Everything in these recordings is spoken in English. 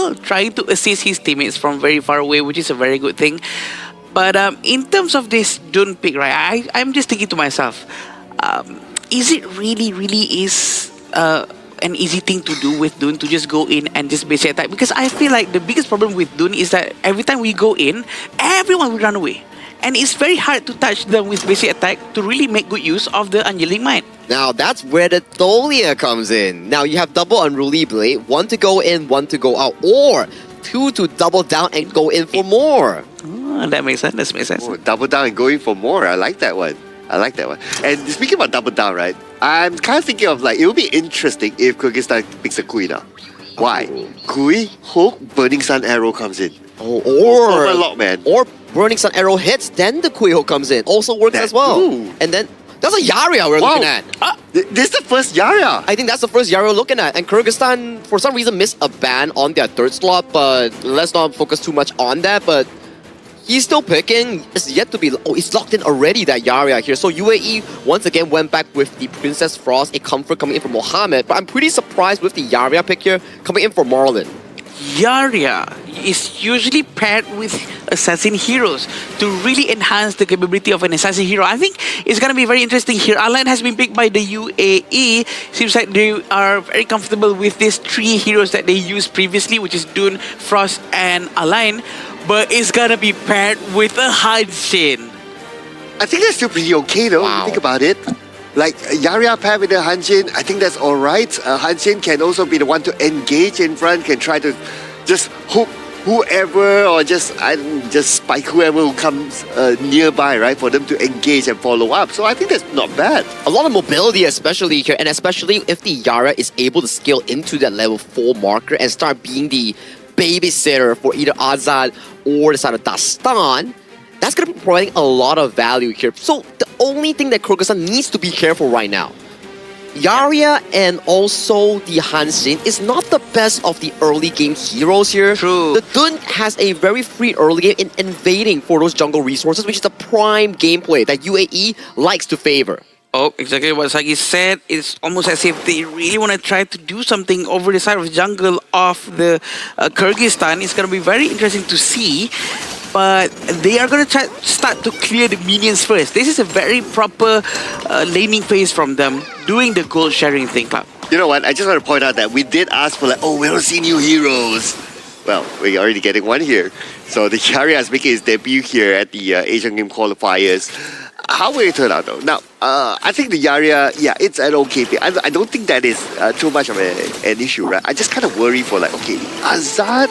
well trying to assist his teammates from very far away, which is a very good thing. But in terms of this Dune pick, right, I'm just thinking to myself, is it really is an easy thing to do with Dune to just go in and just basic attack? Because I feel like the biggest problem with Dune is that every time we go in, everyone will run away. And it's very hard to touch them with basic attack to really make good use of the Unjailing Might. Now that's where the Tholia comes in. Now you have double Unruly Blade, one to go in, one to go out, or two to double down and go in for more. Oh, that makes sense. That makes sense. Oh, double down and going for more. I like that one. I like that one. And speaking about double down, right? I'm kind of thinking of like, it would be interesting if Kyrgyzstan picks a Kui now. Why? Kui, Hook, Burning Sun Arrow comes in. Oh, or Overlock, man. Or Burning Sun Arrow hits, then the Kui Hook comes in. Also works as well. Ooh. And then that's a Yaria we're looking at. This is the first Yaria. I think that's the first Yaria we're looking at. And Kyrgyzstan, for some reason, missed a ban on their third slot, but let's not focus too much on that. But he's still picking. It's yet to be... Oh, it's locked in already, that Yaria here. So UAE once again went back with the Princess Frost, a comfort coming in for Mohammed. But I'm pretty surprised with the Yaria pick here coming in for Marlon. Yaria is usually paired with assassin heroes to really enhance the capability of an assassin hero. I think it's going to be very interesting here. Align has been picked by the UAE. Seems like they are very comfortable with these three heroes that they used previously, which is Dune, Frost, and Align. But it's going to be paired with a Hanshin. I think that's still pretty okay though, if you think about it. Like Yaria paired with the Hanshin, I think that's alright. Hanshin can also be the one to engage in front, can try to just hook whoever or just spike whoever who comes nearby, right, for them to engage and follow up. So I think that's not bad. A lot of mobility especially here, and especially if the Yaria is able to scale into that level 4 marker and start being the babysitter for either Azad or the side of Dastan, that's going to be providing a lot of value here. So the only thing that Kyrgyzstan needs to be careful right now, Yaria and also the Hanshin is not the best of the early game heroes here. True. The Dun has a very free early game in invading for those jungle resources, which is the prime gameplay that UAE likes to favor. Oh, exactly what Sagi said. It's almost as if they really want to try to do something over the side of the jungle of the Kyrgyzstan. It's going to be very interesting to see. But they are going to start to clear the minions first. This is a very proper laning phase from them, doing the gold sharing thing, Club. You know what? I just want to point out that we did ask for like, oh, we don't see new heroes. Well, we're already getting one here. So the Yaria is making his debut here at the Asian Game Qualifiers. How will it turn out though? Now, I think the Yaria, yeah, it's an okay pick. I don't think that is too much of an issue, right? I just kind of worry for like, okay, Azad,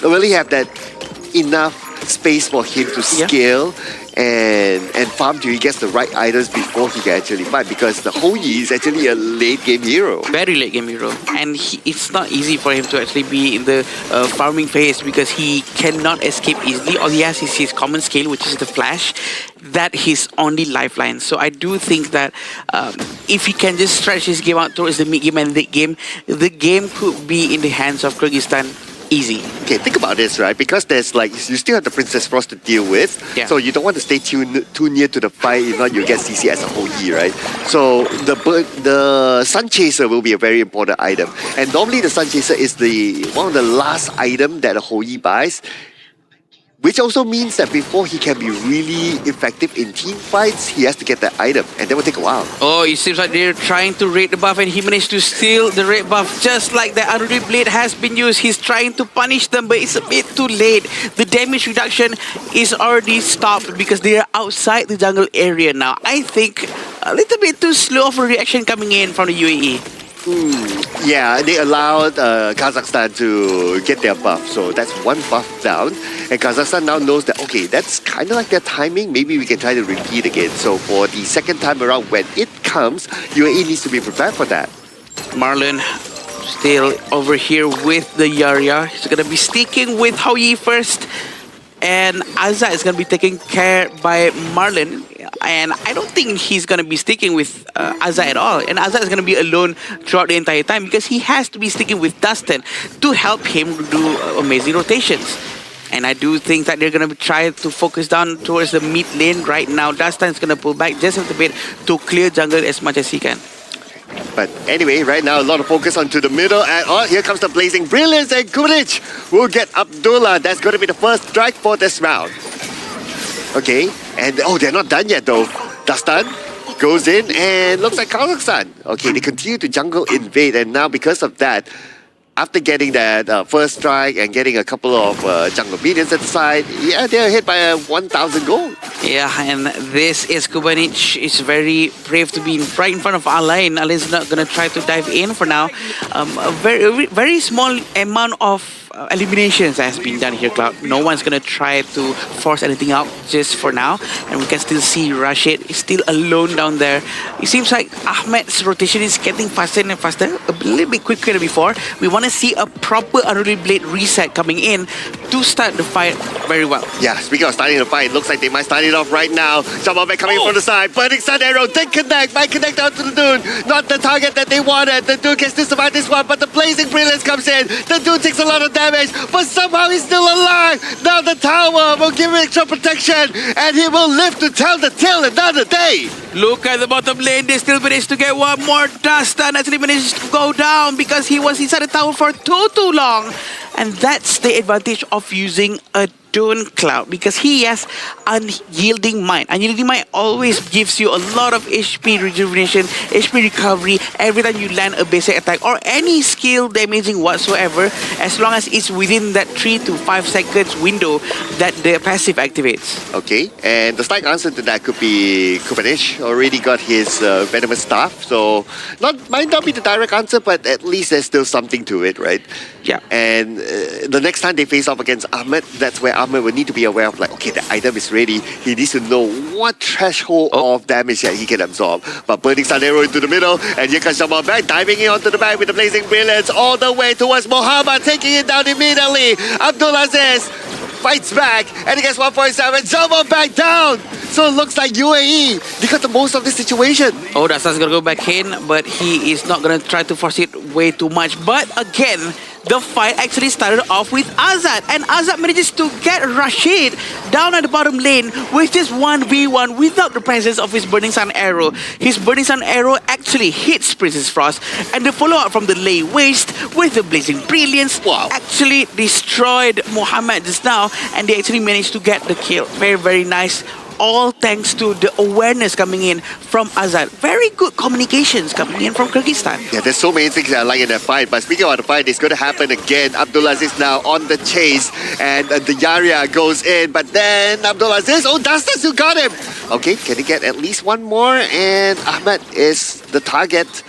really have that enough space for him to scale and farm till he gets the right items before he can actually fight, because the Hoyi is actually a late game hero. Very late game hero. And it's not easy for him to actually be in the farming phase because he cannot escape easily. All he has is his common skill, which is the flash. That his only lifeline. So I do think that if he can just stretch his game out towards the mid game and late game, the game could be in the hands of Kyrgyzstan easy. Okay, think about this, right? Because there's like, you still have the Princess Frost to deal with. Yeah. So you don't want to stay too near to the fight, if not you get CC as a Hoyi, right? So the Sun Chaser will be a very important item. And normally the Sun Chaser is one of the last item that a Hoyi buys. Which also means that before he can be really effective in team fights, he has to get that item, and that will take a while. Oh, it seems like they're trying to raid the buff, and he managed to steal the red buff just like the Unruly Blade has been used. He's trying to punish them, but it's a bit too late. The damage reduction is already stopped because they are outside the jungle area now. I think a little bit too slow of a reaction coming in from the UAE. Yeah, they allowed Kazakhstan to get their buff, so that's one buff down. And Kazakhstan now knows that, okay, that's kind of like their timing. Maybe we can try to repeat again. So for the second time around, when it comes, UAE needs to be prepared for that. Marlon still over here with the Yaria. He's going to be sticking with Hoyi first. And Azza is going to be taken care by Marlon. And I don't think he's going to be sticking with Azza at all. And Azza is going to be alone throughout the entire time because he has to be sticking with Dustin to help him do amazing rotations. And I do think that they're going to try to focus down towards the mid lane right now. Dustin is going to pull back just a little bit to clear jungle as much as he can. But anyway, right now a lot of focus onto the middle, and oh, here comes the blazing brilliance, and Kubanic will get Abdullah. That's going to be the first strike for this round. Okay, and oh, they're not done yet though. Dastan goes in, and looks like Kyrgyzstan. Okay, they continue to jungle invade, and now because of that, after getting that first strike and getting a couple of jungle minions at the side, yeah, they're hit by a 1,000 gold. Yeah, and this is Kubanic is very brave to be right in front of Alain. Alain's not going to try to dive in for now. A very small amount of eliminations has been done here, Cloud. No one's going to try to force anything out just for now. And we can still see Rashid is still alone down there. It seems like Ahmed's rotation is getting faster and faster, a little bit quicker than before. We want to see a proper Unruly Blade reset coming in to start the fight very well. Yeah, speaking of starting the fight, looks like they might start it off right now. Jamalbek coming from the side, burning sun arrow, did connect, might connect out to the Dune. Not the target that they wanted. The Dune can still survive this one, but the blazing brilliance comes in. The Dune takes a lot of damage, but somehow he's still alive. Now the tower will give him extra protection, and he will live to tell the tale another day. Look at the bottom lane, they still managed to get one more. Dastan actually managed to go down because he was inside the tower for too long. And that's the advantage of using a Dune Cloud, because he has Unyielding Mind. Unyielding Mind always gives you a lot of HP rejuvenation, HP recovery every time you land a basic attack or any skill damaging whatsoever, as long as it's within that 3 to 5 seconds window that the passive activates. Okay, and the slight answer to that could be Kubanic already got his venomous staff, so might not be the direct answer, but at least there's still something to it, right? Yeah. And the next time they face off against Ahmed, that's where Ahmed will need to be aware of, like, okay, the item is ready. He needs to know what threshold of damage that he can absorb. But burning sun arrow into the middle, and here comes Jamal back, diving in onto the back with the blazing brilliance all the way towards Muhammad, taking it down immediately. Abdulaziz fights back, and he gets 1.7. Jamal back down. So it looks like UAE, they got the most of this situation. Oh, Dastan's gonna go back in, but he is not gonna try to force it way too much. But again, the fight actually started off with Azad, and Azad manages to get Rashid down at the bottom lane with just 1v1 without the presence of his Burning Sun arrow. His Burning Sun arrow actually hits Princess Frost, and the follow-up from the Lay Waste with the Blazing Brilliance actually destroyed Muhammad just now, and they actually managed to get the kill. Very nice. All thanks to the awareness coming in from Azad. Very good communications coming in from Kyrgyzstan. Yeah, there's so many things that I like in that fight. But speaking of the fight, it's going to happen again. Abdulaziz now on the chase, and the Yaria goes in. But then Abdulaziz, oh, Dastas, who got him. Okay, can he get at least one more? And Ahmed is the target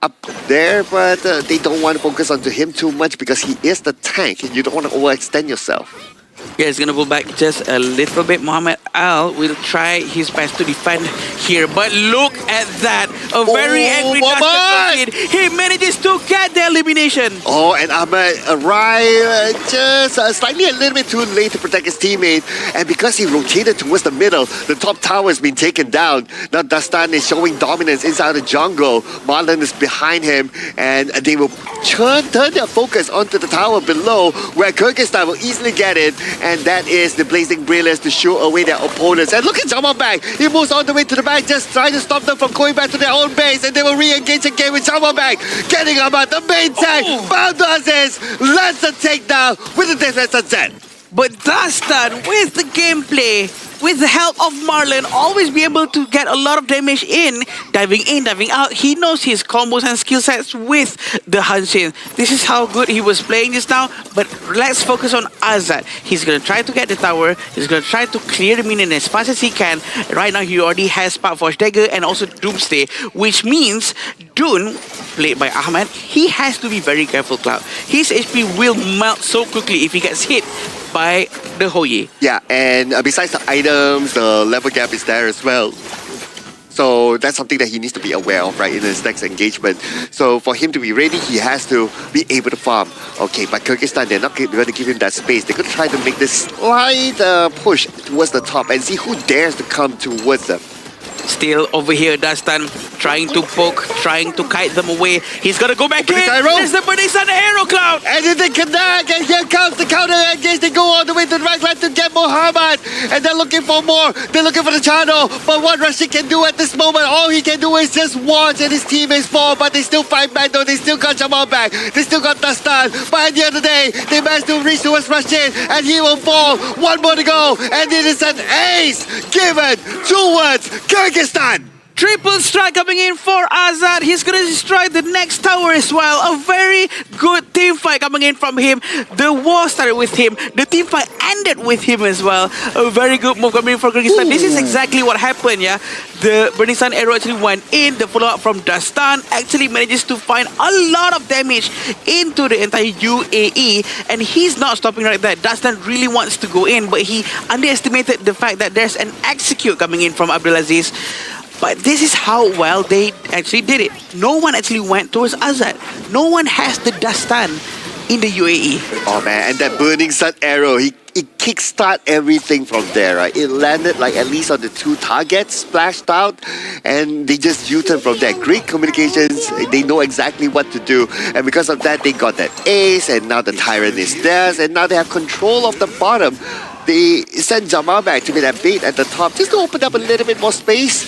up there, but they don't want to focus onto him too much because he is the tank, and you don't want to overextend yourself. Yeah, he's gonna pull back just a little bit. Mohamed Al will try his best to defend here, but look at that! A very angry Dastan. He manages to get the elimination. Oh, and Ahmed arrived just slightly a little bit too late to protect his teammate, and because he rotated towards the middle, the top tower has been taken down. Now Dastan is showing dominance inside the jungle. Marlon is behind him, and they will turn their focus onto the tower below, where Kyrgyzstan will easily get it. And that is the Blazing Brilliance to show away their opponents. And look at Jamal back. He moves all the way to the back, just trying to stop them from going back to their own base. And they will re-engage again with Jamal back. Getting him out the main tank. Baldaziz lands the takedown with the defense sunset. But Dastan, with the gameplay, with the help of Marlon, always be able to get a lot of damage in, diving out. He knows his combos and skill sets with the Hanshin. This is how good he was playing just now, but let's focus on Azad. He's going to try to get the tower. He's going to try to clear the minion as fast as he can. Right now, he already has Spark Forge Dagger and also Doomsday, which means Dune, played by Ahmed, he has to be very careful, Cloud. His HP will melt so quickly if he gets hit by the Hoye. Yeah, and besides the items, the level gap is there as well. So that's something that he needs to be aware of, right, in his next engagement. So for him to be ready, he has to be able to farm. Okay, but Kyrgyzstan, they're not going to give him that space. They're going to try to make this slight push towards the top and see who dares to come towards them. Still over here, Dastan trying to poke, trying to kite them away. He's gonna go back in. arrow. There's the burning sun arrow cloud. And then they connect, and here comes the counter engage. They go all the way to the right line to get Muhammad, and they're looking for more. They're looking for the channel, but what Rashid can do at this moment, all he can do is just watch, and his teammates fall, but they still fight back though. They still got Jamal back. They still got Dastan, but at the end of the day, they managed to reach towards Rashid, and he will fall. One more to go, and it is an ace given towards Kyrgyzstan. Triple strike coming in for Azad. He's going to destroy the next tower as well. A very good team fight coming in from him. The war started with him. The team fight ended with him as well. A very good move coming in for Kyrgyzstan. This is exactly what happened, yeah. The Burning Sun arrow actually went in. The follow-up from Dastan actually manages to find a lot of damage into the entire UAE. And he's not stopping right there. Dastan really wants to go in, but he underestimated the fact that there's an execute coming in from Abdulaziz. But this is how well they actually did it. No one actually went towards Azad. No one has the Dastan in the UAE. Oh man, and that Burning Sun arrow, it kickstart everything from there, right? It landed like at least on the 2 targets, splashed out, and they just U-turn from there. Great communications, they know exactly what to do, and because of that, they got that ace, and now the Tyrant is theirs, and now they have control of the bottom. They send Jamal back to be that bait at the top, just to open up a little bit more space.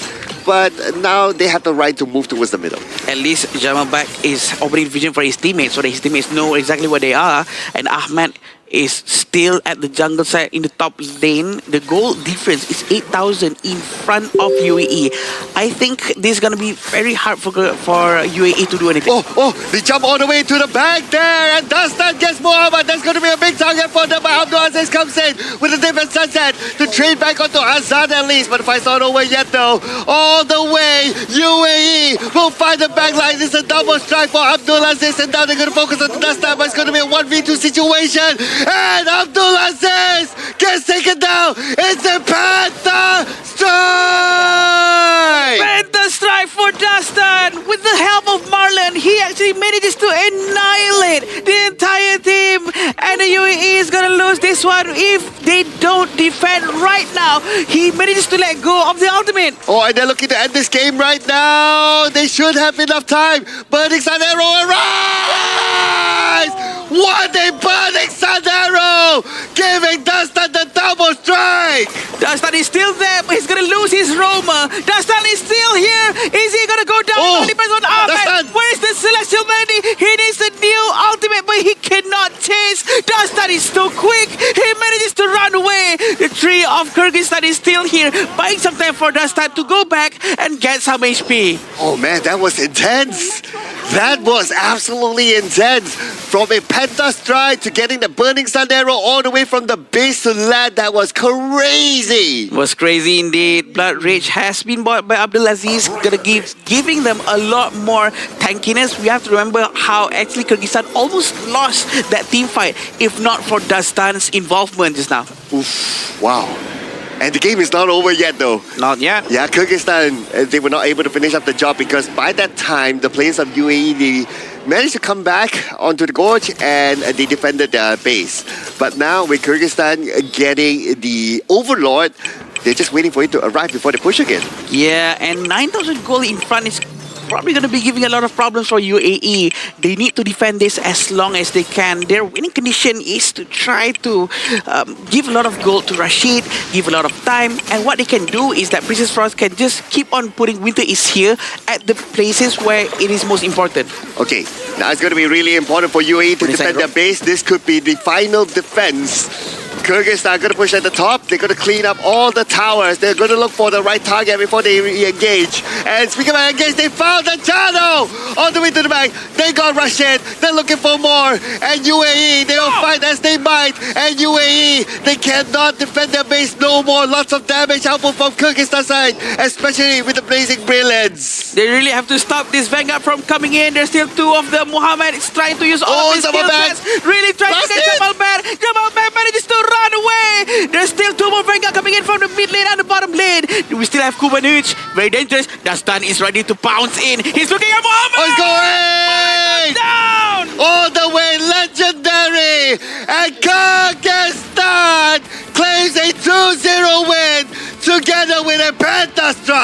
But now they have the right to move towards the middle. At least Jamal Bak is opening vision for his teammates so that his teammates know exactly where they are. And Ahmed is still at the jungle side in the top lane. The goal difference is 8,000 in front of UAE. I think this is going to be very hard for UAE to do anything. Oh, they jump all the way to the back there, and Dastan gets Muhammad. That's going to be a big target for them, but Abdulaziz comes in with a different sunset to trade back onto Azad at least, but the fight's not over yet though. All the way, UAE will find the back line. It's a double strike for Abdulaziz, and now they're going to focus on Dastan, but it's going to be a 1v2 situation. And Abdulaziz gets taken down. It's a Panther Strike! Panther Strike for Dastan! With the help of Marlon, he actually manages to annihilate the entire team. And the UAE is going to lose this one if they don't defend right now. He manages to let go of the ultimate. Oh, and they're looking to end this game right now. They should have enough time. Burning Sun Arrow arrives! What a Burning Sun Arrow! Giving Dastan the double strike! Dastan is still there, but he's going to lose his Roma. Dastan is still here. Is he going to go down? Oh, It depends on Ahmed. Where is the Celestial Melody? He needs a new ultimate, but he cannot chase. Dastan is so quick. He manages to run away. The tree of Kyrgyzstan is still here, buying some time for Dastan to go back and get some HP. Oh man, that was intense. That was absolutely intense. From a Penta strike to getting the Burning Sun Arrow all the way from the base to land, that was crazy. It was crazy indeed. Blood Rage has been bought by Abdulaziz, giving them a lot more tankiness. We have to remember how actually Kyrgyzstan almost lost that team fight if not for Dastan's involvement just now. Oof, wow. And the game is not over yet though. Not yet. Yeah, Kyrgyzstan, they were not able to finish up the job because by that time, the players of UAE, they managed to come back onto the gorge and they defended their base. But now with Kyrgyzstan getting the Overlord, they're just waiting for it to arrive before they push again. Yeah, and 9,000 gold in front is probably going to be giving a lot of problems for UAE. They need to defend this as long as they can. Their winning condition is to try to give a lot of gold to Rashid, give a lot of time, and what they can do is that Princess Frost can just keep on putting Winter is here at the places where it is most important. Okay, now it's going to be really important for UAE to defend their base. This could be the final defense. Kyrgyzstan are going to push at the top. They're going to clean up all the towers. They're going to look for the right target before they re-engage. And speaking of engage, they found the channel all the way to the back. They got Rashid. They're looking for more. And UAE, they will fight as they might. And UAE, they cannot defend their base no more. Lots of damage output from Kyrgyzstan side, especially with the Blazing Brilliance. They really have to stop this Vanguard from coming in. There's still 2 of them. Muhammad is trying to use all of his skill sets. Really trying to get Jamal Bad. Jamal Bad manages to run away. There's still 2 more Vanguard coming in from the mid lane and the bottom lane. We still have Kubanuch. Very dangerous. Dastan is ready to pounce in. He's looking at Muhammad. Oh, he's going! Down! All the way legendary! And Kyrgyzstan claims a 2-0 win together with a Penta Strike!